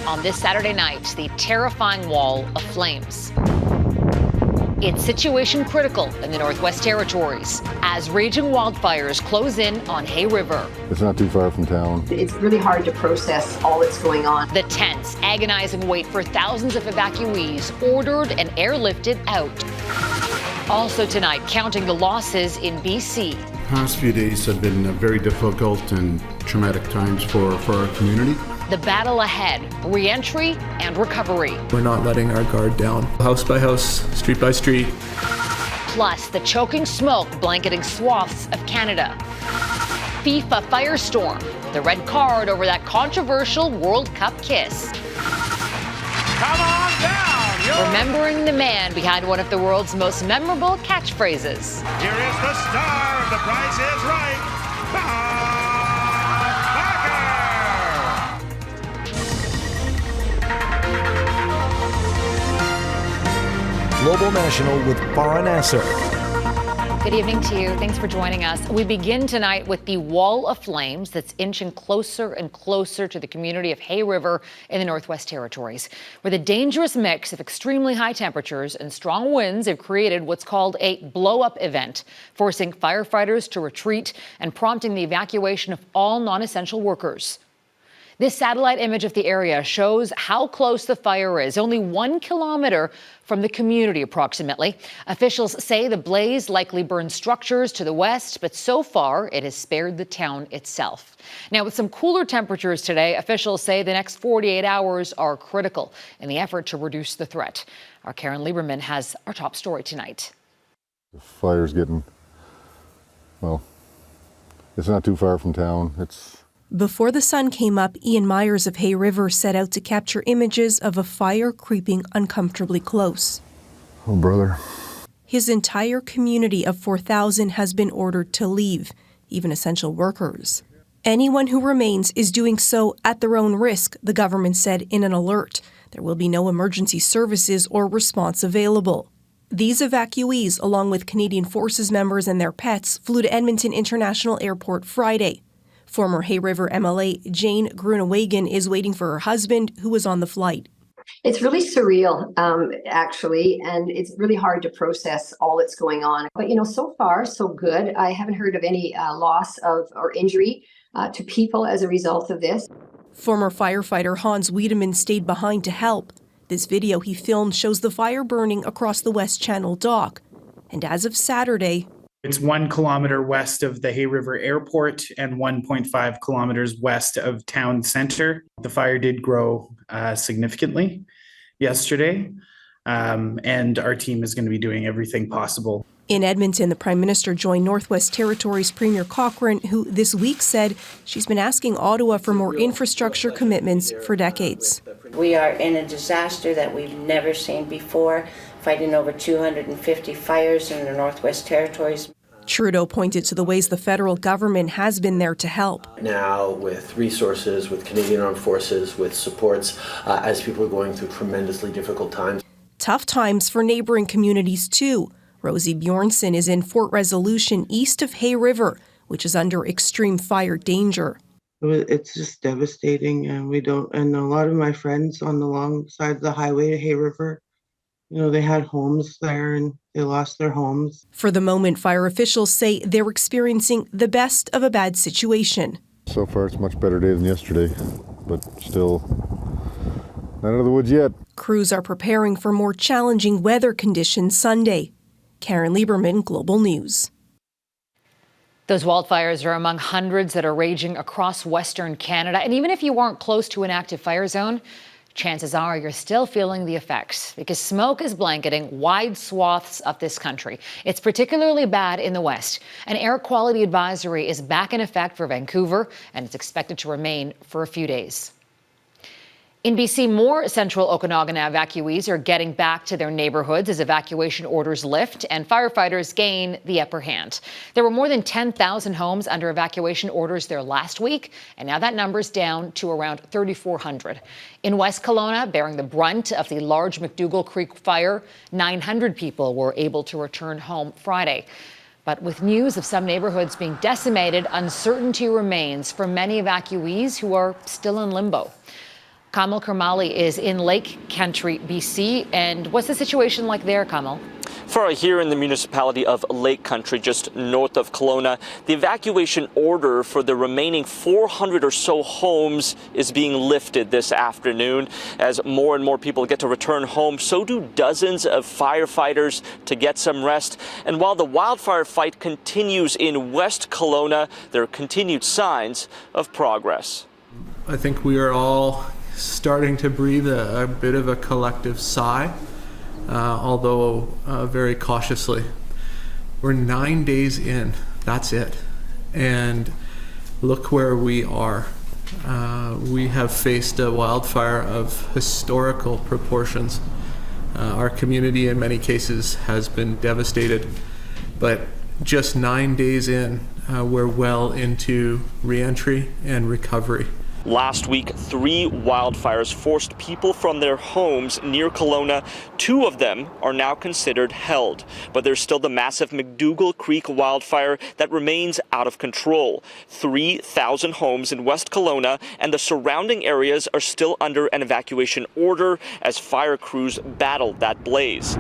on this Saturday night, the terrifying wall of flames. It's situation critical in the Northwest Territories as raging wildfires close in on Hay River. It's not too far from town. It's really hard to process all that's going on. The tense, agonizing wait for thousands of evacuees ordered and airlifted out. Also tonight, counting the losses in BC. The past few days have been very difficult and traumatic times for our community. The battle ahead, re-entry and recovery. We're not letting our guard down. House by house, street by street. Plus, the choking smoke blanketing swaths of Canada. FIFA firestorm, the red card over that controversial World Cup kiss. Come on down! Remembering the man behind one of the world's most memorable catchphrases. Here is the star of The Price is Right, Bob Global National with Farah Nasser. Good evening to you. Thanks for joining us. We begin tonight with the wall of flames that's inching closer and closer to the community of Hay River in the Northwest Territories, where the dangerous mix of extremely high temperatures and strong winds have created what's called a blow-up event, forcing firefighters to retreat and prompting the evacuation of all non-essential workers. This satellite image of the area shows how close the fire is, only 1 kilometer from the community approximately. Officials say the blaze likely burned structures to the west, but so far it has spared the town itself. Now, with some cooler temperatures today, officials say the next 48 hours are critical in the effort to reduce the threat. Our Caryn Lieberman has our top story tonight. The fire's getting, well, it's not too far from town. Before the sun came up, Ian Myers of Hay River set out to capture images of a fire creeping uncomfortably close. Oh, brother. His entire community of 4,000 has been ordered to leave, even essential workers. Anyone who remains is doing so at their own risk, the government said in an alert. There will be no emergency services or response available. These evacuees, along with Canadian Forces members and their pets, flew to Edmonton International Airport Friday. Former Hay River MLA Jane Grunewagen is waiting for her husband, who was on the flight. It's really surreal, actually, and it's really hard to process all that's going on. But, so far, so good. I haven't heard of any loss of or injury to people as a result of this. Former firefighter Hans Wiedemann stayed behind to help. This video he filmed shows the fire burning across the West Channel dock. And as of Saturday, it's 1 kilometer west of the Hay River Airport and 1.5 kilometers west of town center. The fire did grow significantly yesterday, and our team is going to be doing everything possible. In Edmonton, the Prime Minister joined Northwest Territories Premier Cochrane, who this week said she's been asking Ottawa for more infrastructure commitments for decades. We are in a disaster that we've never seen before, fighting over 250 fires in the Northwest Territories. Trudeau pointed to the ways the federal government has been there to help. Now with resources, with Canadian Armed Forces, with supports, as people are going through tremendously difficult times. Tough times for neighboring communities too. Rosie Bjornson is in Fort Resolution east of Hay River, which is under extreme fire danger. It's just devastating, and and a lot of my friends on the long side of the highway to Hay River, they had homes there and they lost their homes. For the moment, fire officials say they're experiencing the best of a bad situation. So far, it's a much better day than yesterday, but still not out of the woods yet. Crews are preparing for more challenging weather conditions Sunday. Caryn Lieberman, Global News. Those wildfires are among hundreds that are raging across Western Canada. And even if you aren't close to an active fire zone, chances are you're still feeling the effects because smoke is blanketing wide swaths of this country. It's particularly bad in the west. An air quality advisory is back in effect for Vancouver, and it's expected to remain for a few days. In BC, more Central Okanagan evacuees are getting back to their neighborhoods as evacuation orders lift and firefighters gain the upper hand. There were more than 10,000 homes under evacuation orders there last week, and now that number's down to around 3,400. In West Kelowna, bearing the brunt of the large McDougall Creek fire, 900 people were able to return home Friday. But with news of some neighborhoods being decimated, uncertainty remains for many evacuees who are still in limbo. Kamil Karamali is in Lake Country, BC. And what's the situation like there, Kamil? Farah, here in the municipality of Lake Country, just north of Kelowna, the evacuation order for the remaining 400 or so homes is being lifted this afternoon. As more and more people get to return home, so do dozens of firefighters to get some rest. And while the wildfire fight continues in West Kelowna, there are continued signs of progress. I think we are all starting to breathe a bit of a collective sigh. Although very cautiously. We're 9 days in, that's it. And look where we are. We have faced a wildfire of historical proportions. Our community in many cases has been devastated, but just 9 days in, we're well into re-entry and recovery. Last week, 3 wildfires forced people from their homes near Kelowna. 2 of them are now considered held, but there's still the massive McDougall Creek wildfire that remains out of control. 3,000 homes in West Kelowna and the surrounding areas are still under an evacuation order as fire crews battle that blaze.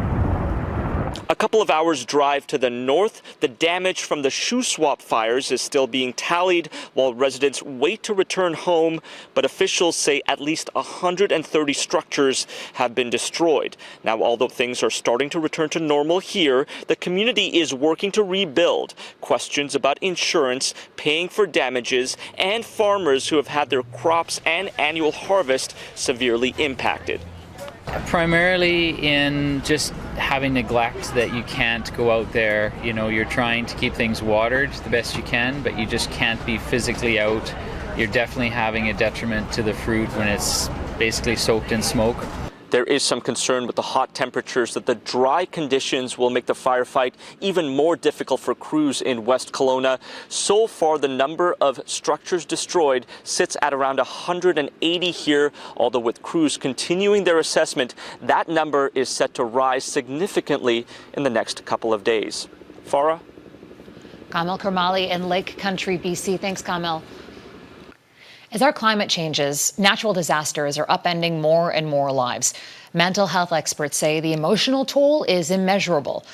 A couple of hours drive to the north, the damage from the shoe swap fires is still being tallied while residents wait to return home, but officials say at least 130 structures have been destroyed. Now, although things are starting to return to normal here, the community is working to rebuild. Questions about insurance, paying for damages, and farmers who have had their crops and annual harvest severely impacted. Primarily in just having neglect that you can't go out there. You know, you're trying to keep things watered the best you can, but you just can't be physically out. You're definitely having a detriment to the fruit when it's basically soaked in smoke. There is some concern with the hot temperatures that the dry conditions will make the firefight even more difficult for crews in West Kelowna. So far, the number of structures destroyed sits at around 180 here, although with crews continuing their assessment, that number is set to rise significantly in the next couple of days. Farah? Kamil Karamali in Lake Country, BC. Thanks, Kamil. As our climate changes, natural disasters are upending more and more lives. Mental health experts say the emotional toll is immeasurable.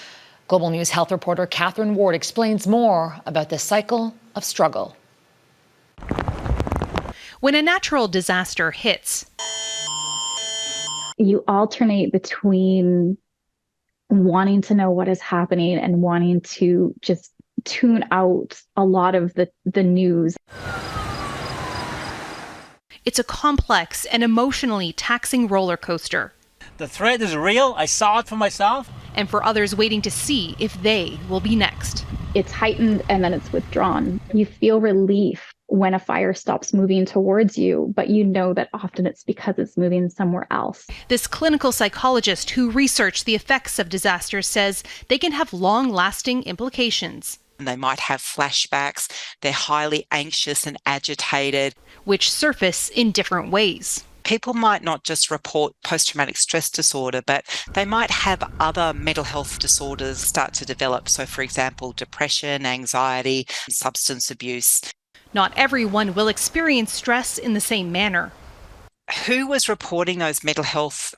Global News health reporter Catherine Ward explains more about this cycle of struggle. When a natural disaster hits, you alternate between wanting to know what is happening and wanting to just tune out a lot of the news. It's a complex and emotionally taxing roller coaster. The threat is real. I saw it for myself. And for others waiting to see if they will be next. It's heightened and then it's withdrawn. You feel relief when a fire stops moving towards you, but you know that often it's because it's moving somewhere else. This clinical psychologist who researched the effects of disasters says they can have long-lasting implications. They might have flashbacks. They're highly anxious and agitated, which surface in different ways. People might not just report post-traumatic stress disorder, but they might have other mental health disorders start to develop. So, for example, depression, anxiety, substance abuse. Not everyone will experience stress in the same manner. Who was reporting those mental health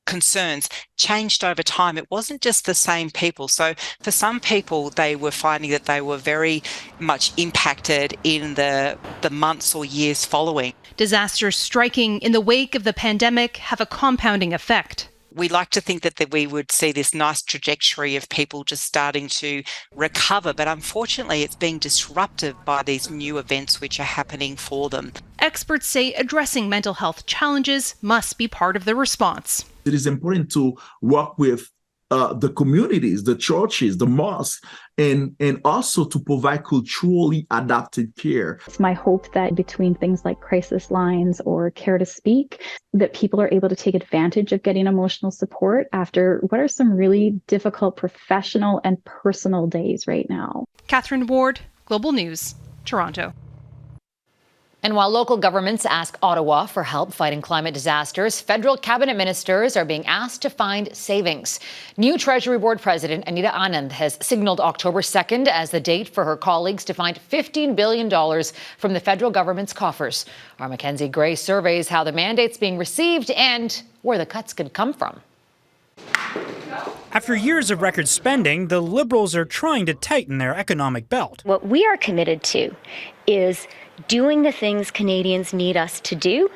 concerns changed over time. It wasn't just the same people. So for some people, they were finding that they were very much impacted in the months or years following. Disasters striking in the wake of the pandemic have a compounding effect. We like to think that we would see this nice trajectory of people just starting to recover, but unfortunately it's being disrupted by these new events which are happening for them. Experts say addressing mental health challenges must be part of the response. It is important to work with the communities, the churches, the mosques, and also to provide culturally adapted care. It's my hope that between things like crisis lines or Care to Speak, that people are able to take advantage of getting emotional support after what are some really difficult professional and personal days right now. Catherine Ward, Global News, Toronto. And while local governments ask Ottawa for help fighting climate disasters, federal cabinet ministers are being asked to find savings. New Treasury Board President Anita Anand has signaled October 2nd as the date for her colleagues to find $15 billion from the federal government's coffers. Our Mackenzie Gray surveys how the mandate's being received and where the cuts could come from. After years of record spending, the Liberals are trying to tighten their economic belt. What we are committed to is doing the things Canadians need us to do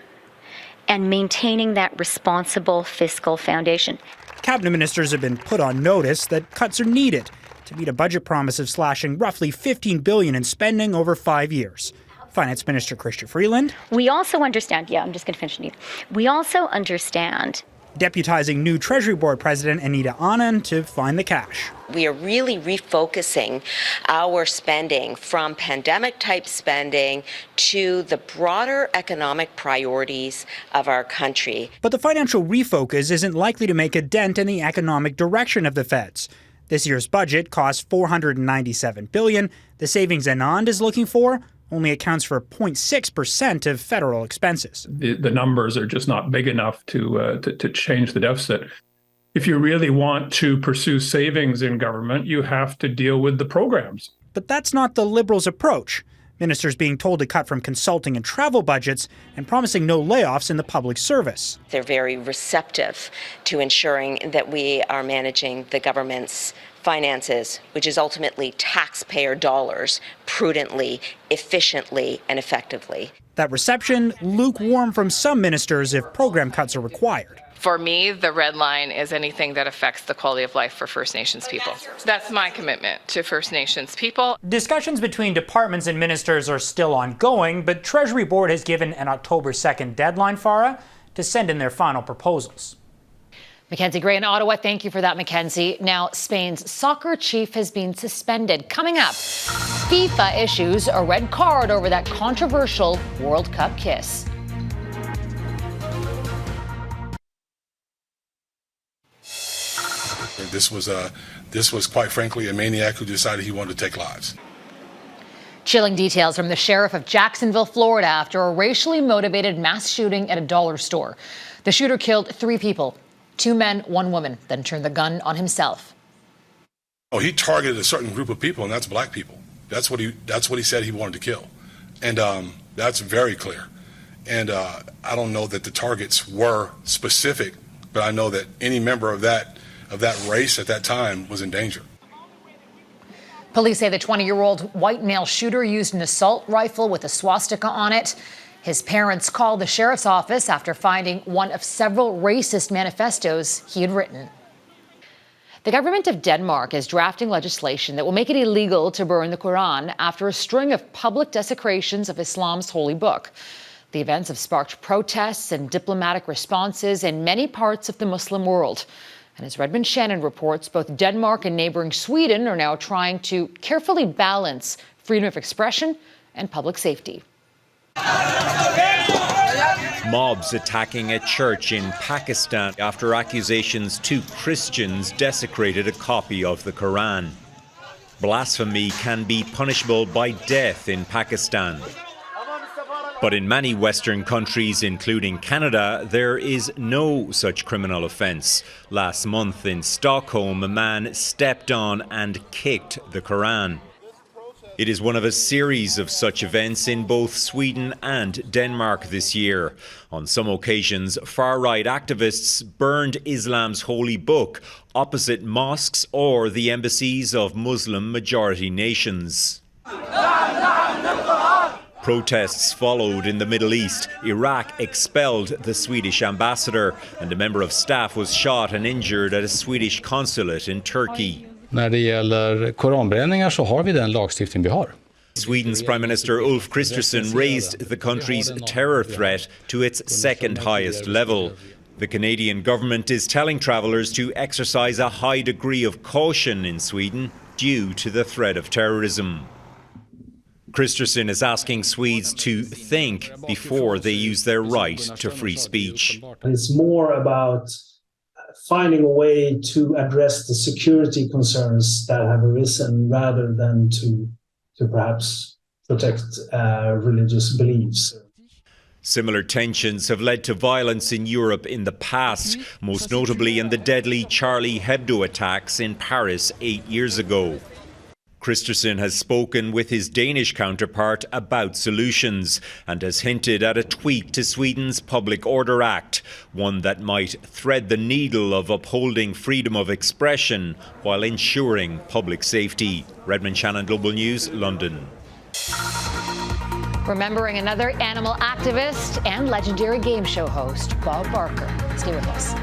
and maintaining that responsible fiscal foundation. Cabinet ministers have been put on notice that cuts are needed to meet a budget promise of slashing roughly $15 billion in spending over 5 years. Finance Minister Chrystia Freeland. We also understand, I'm just going to finish, Anita. We also understand deputizing new Treasury Board President Anita Anand to find the cash. We are really refocusing our spending from pandemic-type spending to the broader economic priorities of our country. But the financial refocus isn't likely to make a dent in the economic direction of the feds. This year's budget costs $497 billion. The savings Anand is looking for only accounts for 0.6% of federal expenses. The numbers are just not big enough to change the deficit. If you really want to pursue savings in government, you have to deal with the programs. But that's not the Liberals' approach. Ministers being told to cut from consulting and travel budgets and promising no layoffs in the public service. They're very receptive to ensuring that we are managing the government's finances, which is ultimately taxpayer dollars, prudently, efficiently, and effectively. That reception lukewarm from some ministers if program cuts are required. For me, the red line is anything that affects the quality of life for First Nations people. That's my commitment to First Nations people. Discussions between departments and ministers are still ongoing, but Treasury Board has given an October 2nd deadline, Farah, to send in their final proposals. Mackenzie Gray in Ottawa, thank you for that, Mackenzie. Now, Spain's soccer chief has been suspended. Coming up, FIFA issues a red card over that controversial World Cup kiss. This was quite frankly a maniac who decided he wanted to take lives. Chilling details from the sheriff of Jacksonville, Florida, after a racially motivated mass shooting at a dollar store. The shooter killed 3 people, 2 men, 1 woman, then turned the gun on himself. Oh, he targeted a certain group of people, and that's black people. That's what he said he wanted to kill, and that's very clear. And I don't know that the targets were specific, but I know that any member of that race at that time was in danger. Police say the 20-year-old white male shooter used an assault rifle with a swastika on it. His parents called the sheriff's office after finding one of several racist manifestos he had written. The government of Denmark is drafting legislation that will make it illegal to burn the Quran after a string of public desecrations of Islam's holy book. The events have sparked protests and diplomatic responses in many parts of the Muslim world. And as Redmond Shannon reports, both Denmark and neighboring Sweden are now trying to carefully balance freedom of expression and public safety. Mobs attacking a church in Pakistan after accusations 2 Christians desecrated a copy of the Quran. Blasphemy can be punishable by death in Pakistan. But in many Western countries, including Canada, there is no such criminal offence. Last month in Stockholm, a man stepped on and kicked the Quran. It is one of a series of such events in both Sweden and Denmark this year. On some occasions, far-right activists burned Islam's holy book opposite mosques or the embassies of Muslim-majority nations. Protests followed in the Middle East. Iraq expelled the Swedish ambassador, and a member of staff was shot and injured at a Swedish consulate in Turkey. När det gäller koranbränningar så har vi den lagstiftning vi har. Sweden Prime Minister Ulf Kristersson raised the country's terror threat to its second highest level. The Canadian government is telling travellers to exercise a high degree of caution in Sweden due to the threat of terrorism. Kristersson is asking Swedes to think before they use their right to free speech. It's more about finding a way to address the security concerns that have arisen rather than to perhaps protect religious beliefs. Similar tensions have led to violence in Europe in the past, most notably in the deadly Charlie Hebdo attacks in Paris 8 years ago. Christensen has spoken with his Danish counterpart about solutions and has hinted at a tweak to Sweden's Public Order Act, one that might thread the needle of upholding freedom of expression while ensuring public safety. Redmond Shannon, Global News, London. Remembering another animal activist and legendary game show host, Bob Barker. Stay with us.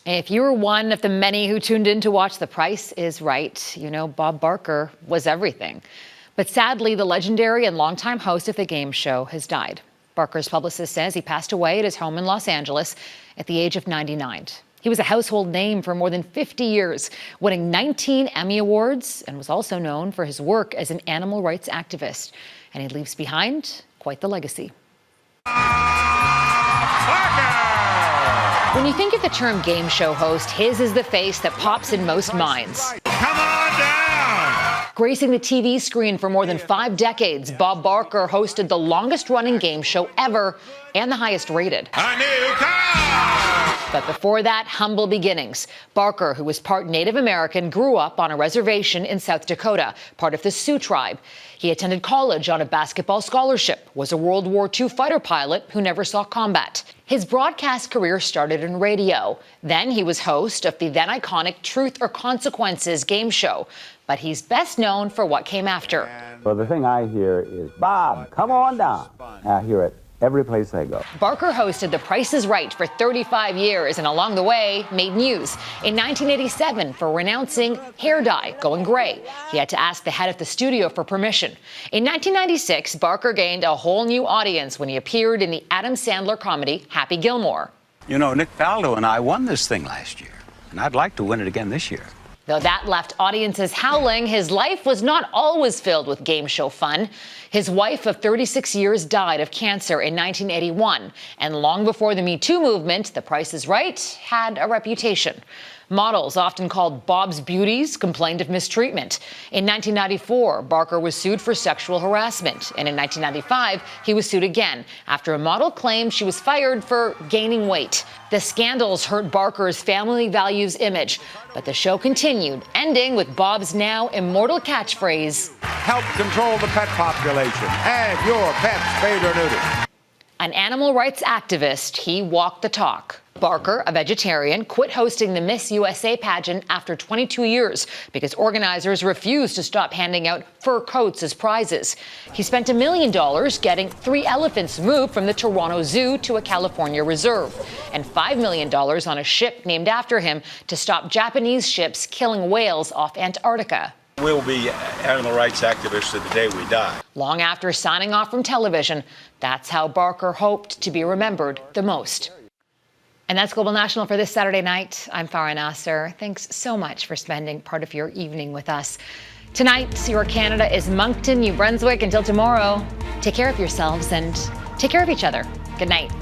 If you were one of the many who tuned in to watch The Price is Right, you know Bob Barker was everything. But sadly, the legendary and longtime host of the game show has died. Barker's publicist says he passed away at his home in Los Angeles at the age of 99. He was a household name for more than 50 years, winning 19 Emmy Awards, and was also known for his work as an animal rights activist. And he leaves behind quite the legacy. When you think of the term game show host, his is the face that pops in most minds. Come on down! Gracing the TV screen for more than 5 decades, Bob Barker hosted the longest-running game show ever and the highest rated. A new car! But before that, humble beginnings. Barker, who was part Native American, grew up on a reservation in South Dakota, part of the Sioux tribe. He attended college on a basketball scholarship, was a World War II fighter pilot who never saw combat. His broadcast career started in radio. Then he was host of the then iconic Truth or Consequences game show. But he's best known for what came after. Well, the thing I hear is, Bob, come on down. I hear it every place I go. Barker hosted The Price is Right for 35 years and along the way made news. In 1987 for renouncing hair dye, going gray. He had to ask the head of the studio for permission. In 1996, Barker gained a whole new audience when he appeared in the Adam Sandler comedy Happy Gilmore. You know, Nick Faldo and I won this thing last year, and I'd like to win it again this year. Though that left audiences howling, his life was not always filled with game show fun. His wife of 36 years died of cancer in 1981. And long before the Me Too movement, The Price is Right had a reputation. Models, often called Bob's Beauties, complained of mistreatment. In 1994, Barker was sued for sexual harassment. And in 1995, he was sued again after a model claimed she was fired for gaining weight. The scandals hurt Barker's family values image. But the show continued, ending with Bob's now immortal catchphrase, Help control the pet population and your pets spayed or neutered. An animal rights activist, he walked the talk. Barker, a vegetarian, quit hosting the Miss USA pageant after 22 years because organizers refused to stop handing out fur coats as prizes. He spent $1 million getting 3 elephants moved from the Toronto Zoo to a California reserve, and $5 million on a ship named after him to stop Japanese ships killing whales off Antarctica. We'll be animal rights activists to the day we die. Long after signing off from television, that's how Barker hoped to be remembered the most. And that's Global National for this Saturday night. I'm Farah Nasser. Thanks so much for spending part of your evening with us. Tonight, your Canada is Moncton, New Brunswick. Until tomorrow, take care of yourselves and take care of each other. Good night.